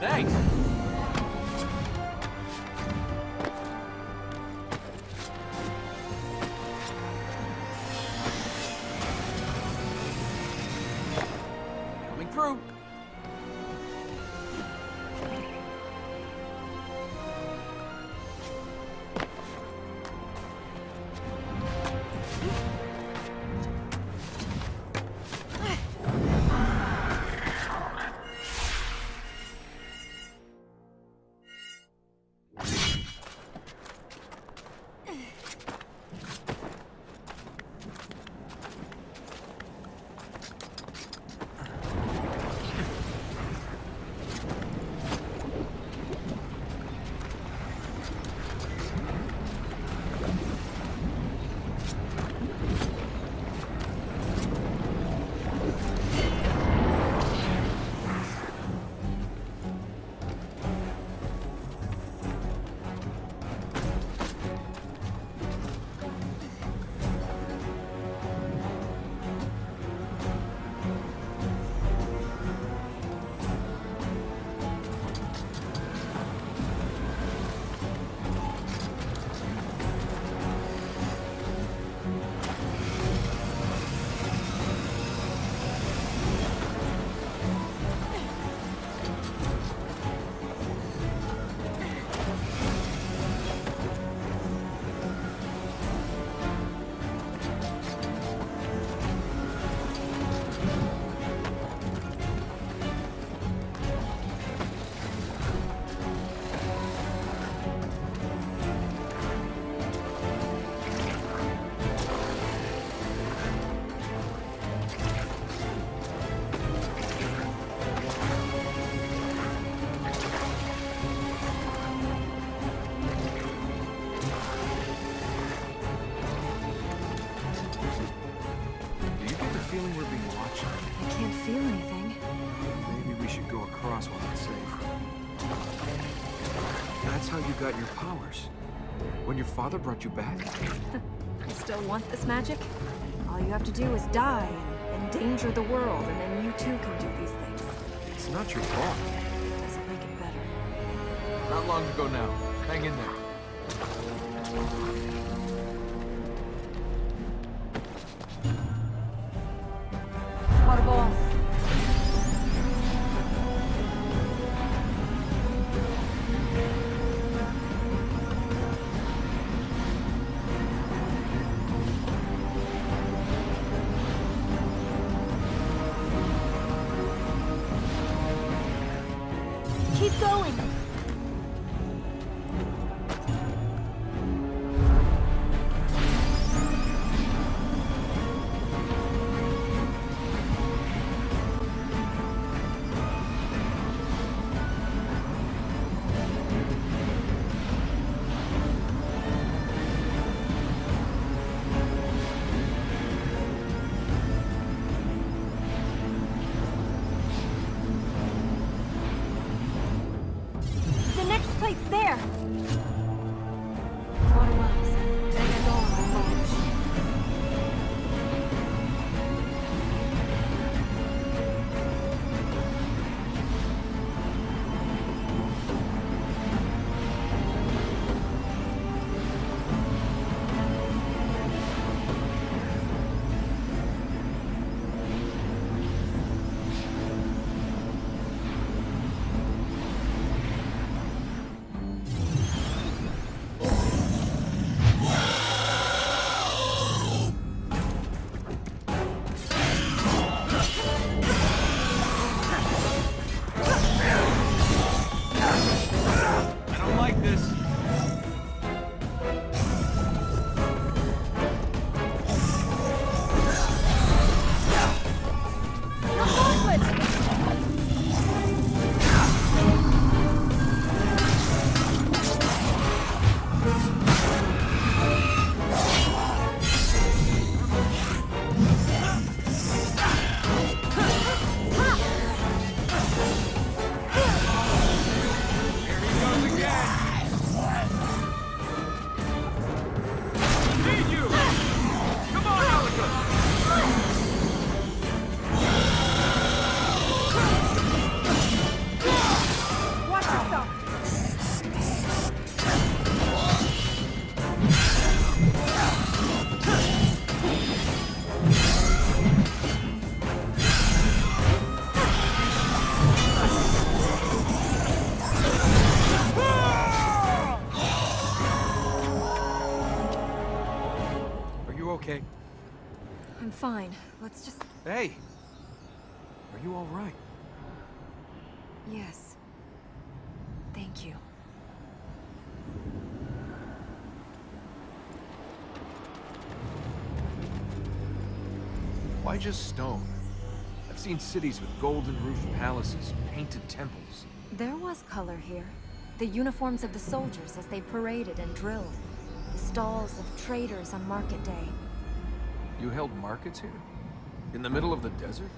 Thanks. Coming through. Feeling we're being watched. I can't feel anything. Maybe we should go across while it's safe. That's how you got your powers. When your father brought you back? You still want this magic? All you have to do is die and endanger the world, and then you too can do these things. It's not your fault. Doesn't make it better. Not long ago now. Hang in there. Water balls. Keep going. fine. Let's just... Hey! Are you all right? Yes. Thank you. Why just stone? I've seen cities with golden-roofed palaces, painted temples. There was color here. The uniforms of the soldiers as they paraded and drilled. The stalls of traders on market day. You held markets here? In the middle of the desert?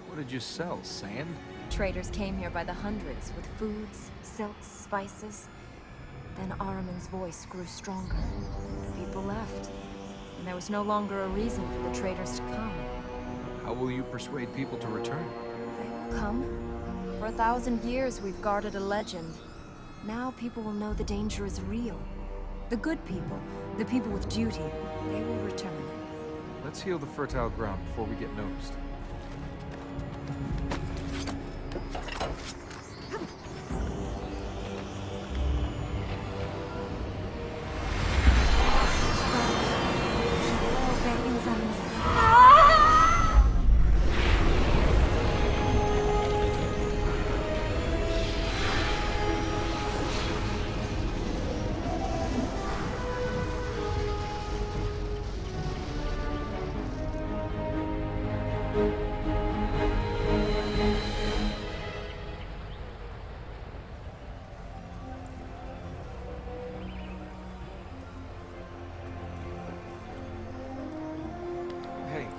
What did you sell, sand? Traders came here by the hundreds with foods, silks, spices. Then Ahriman's voice grew stronger. The people left, and there was no longer a reason for the traders to come. How will you persuade people to return? They will come. For 1,000 years we've guarded a legend. Now people will know the danger is real. The good people, the people with duty, they will return. Let's heal the fertile ground before we get noticed.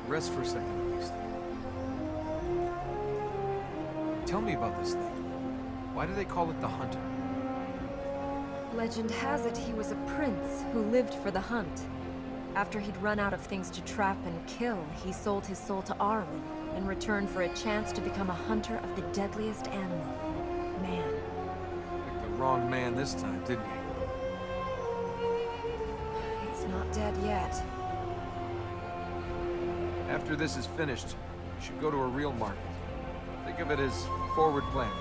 Rest for a second, at least. Tell me about this thing. Why do they call it the Hunter? Legend has it he was a prince who lived for the hunt. After he'd run out of things to trap and kill, he sold his soul to Ahriman in return for a chance to become a hunter of the deadliest animal, man. Picked the wrong man this time, didn't he? He's not dead yet. After this is finished, you should go to a real market. Think of it as forward planning.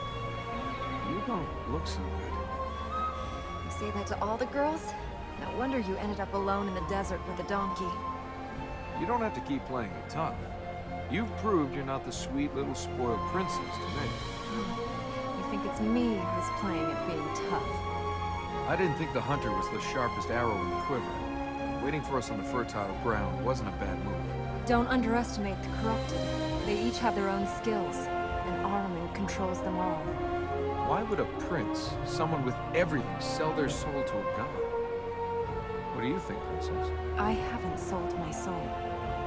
You don't look so good. You say that to all the girls? No wonder you ended up alone in the desert with a donkey. You don't have to keep playing it tough. You've proved you're not the sweet little spoiled princess to me. You think it's me who's playing at being tough? I didn't think the Hunter was the sharpest arrow in the quiver. Waiting for us on the fertile ground wasn't a bad move. Don't underestimate the corrupted. They each have their own skills, and Ahriman controls them all. Why would a prince, someone with everything, sell their soul to a god? What do you think, princess? I haven't sold my soul.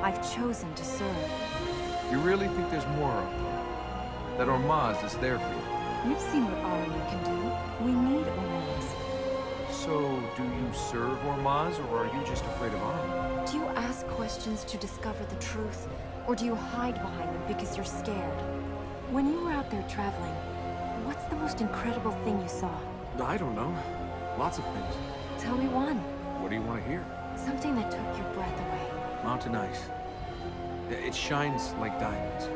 I've chosen to serve. You really think there's more out there? That Ormaz is there for you? You've seen what Ahriman can do. We need Ormaz. So, do you serve Ormaz, or are you just afraid of Ahriman? Do you ask questions to discover the truth, or do you hide behind them because you're scared? When you were out there traveling, what's the most incredible thing you saw? I don't know. Lots of things. Tell me one. What do you want to hear? Something that took your breath away. Mountain ice. It shines like diamonds.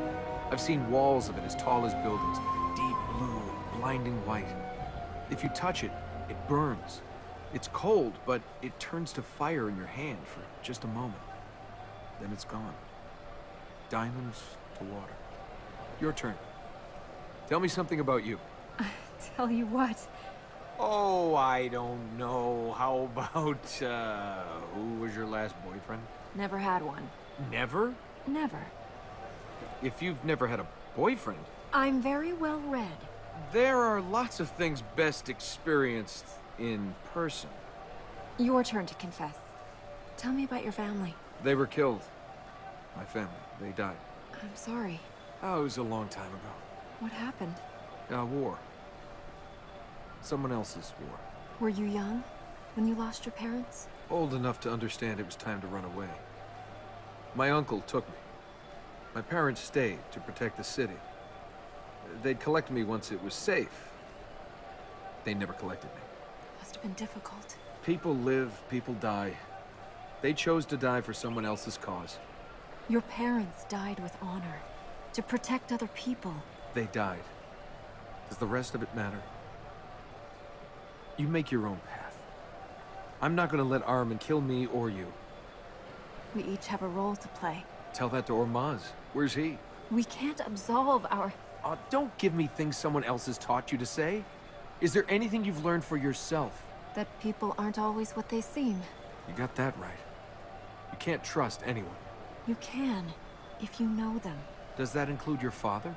I've seen walls of it as tall as buildings, deep blue and blinding white. If you touch it, it burns. It's cold, but it turns to fire in your hand for just a moment. Then it's gone. Diamonds to water. Your turn. Tell me something about you. Tell you what? Oh, I don't know. How about, who was your last boyfriend? Never had one. Never? Never. If you've never had a boyfriend... I'm very well read. There are lots of things best experienced in person. Your turn to confess. Tell me about your family. They were killed. My family. They died. I'm sorry. Oh, it was a long time ago. What happened? War. Someone else's war. Were you young when you lost your parents? Old enough to understand it was time to run away. My uncle took me. My parents stayed to protect the city. They'd collect me once it was safe. They never collected me. Must have been difficult. People live, people die. They chose to die for someone else's cause. Your parents died with honor, to protect other people. They died. Does the rest of it matter? You make your own path. I'm not gonna let Ahriman kill me or you. We each have a role to play. Tell that to Ormaz. Where's he? We can't absolve our... Don't give me things someone else has taught you to say. Is there anything you've learned for yourself? That people aren't always what they seem. You got that right. You can't trust anyone. You can, if you know them. Does that include your father?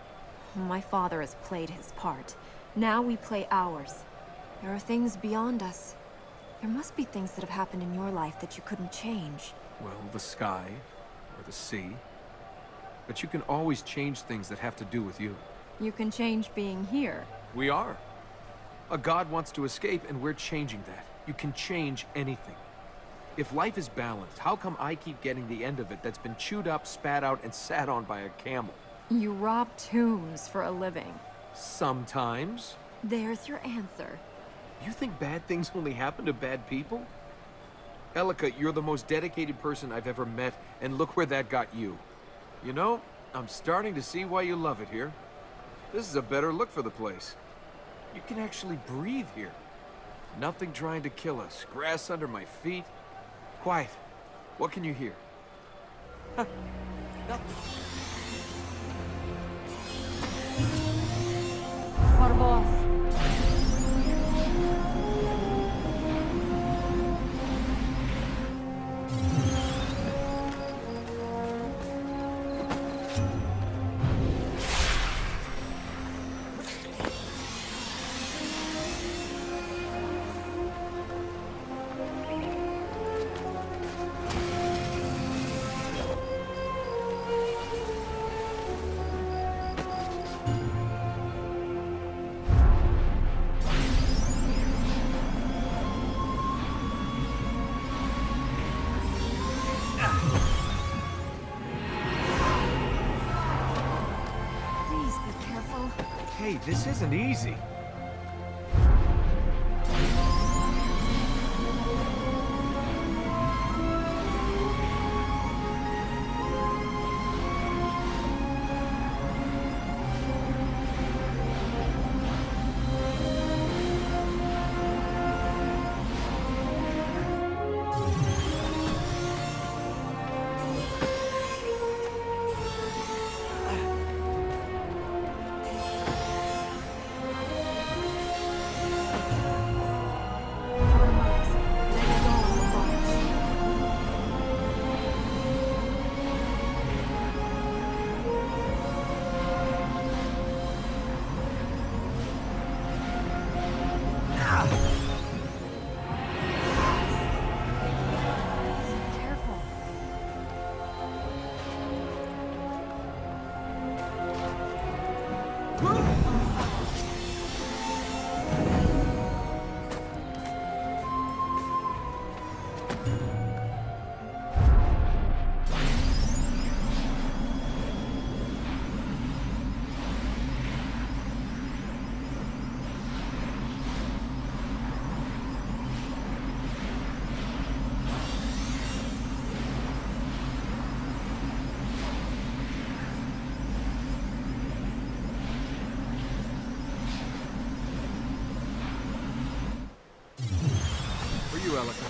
My father has played his part. Now we play ours. There are things beyond us. There must be things that have happened in your life that you couldn't change. Well, the sky, or the sea. But you can always change things that have to do with you. You can change being here. We are. A god wants to escape, and we're changing that. You can change anything. If life is balanced, how come I keep getting the end of it that's been chewed up, spat out, and sat on by a camel? You rob tombs for a living. Sometimes. There's your answer. You think bad things only happen to bad people? Elika, you're the most dedicated person I've ever met, and look where that got you. You know, I'm starting to see why you love it here. This is a better look for the place. You can actually breathe here. Nothing trying to kill us. Grass under my feet. Quiet. What can you hear? Nothing. Barboss. Hey, this isn't easy. Elika.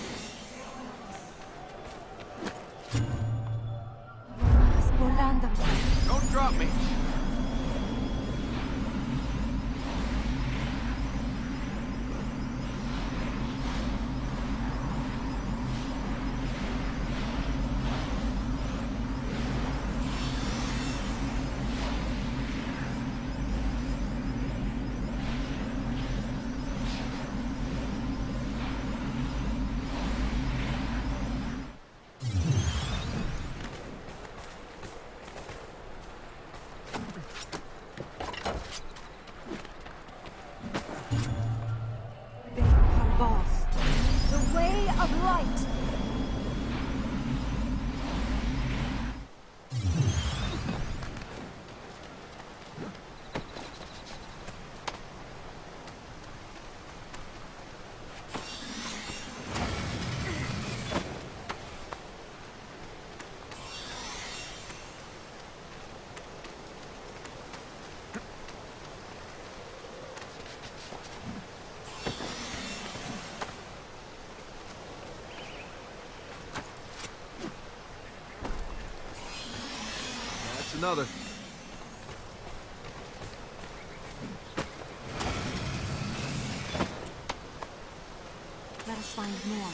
Don't drop me. another. Let us find more.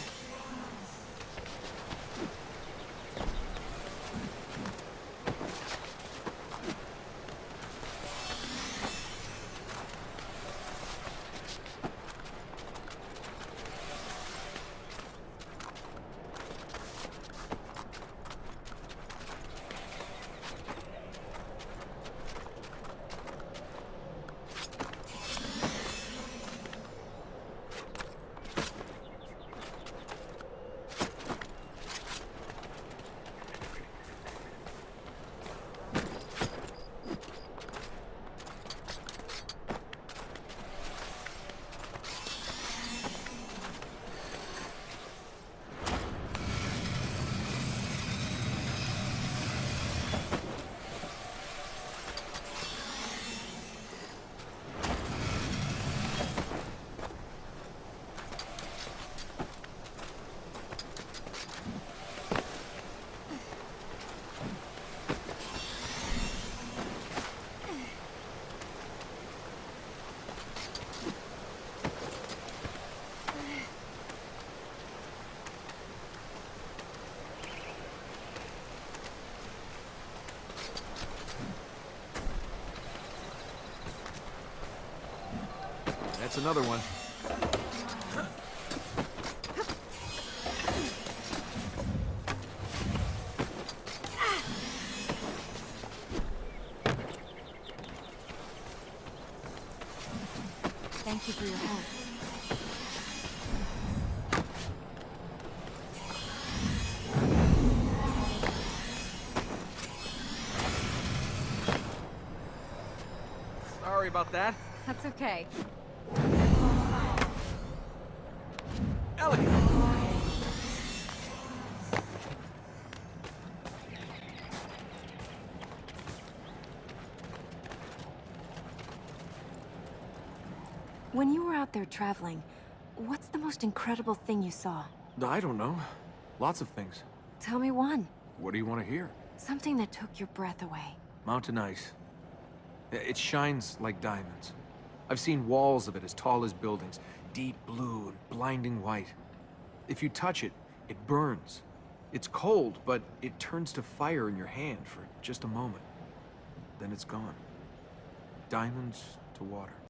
That's another one. Thank you for your help. Sorry about that. That's okay. Elegant. When you were out there traveling, what's the most incredible thing you saw? I don't know. Lots of things. Tell me one. What do you want to hear? Something that took your breath away. Mountain ice. It shines like diamonds. I've seen walls of it as tall as buildings, deep blue and blinding white. If you touch it, it burns. It's cold, but it turns to fire in your hand for just a moment. Then it's gone. Diamonds to water.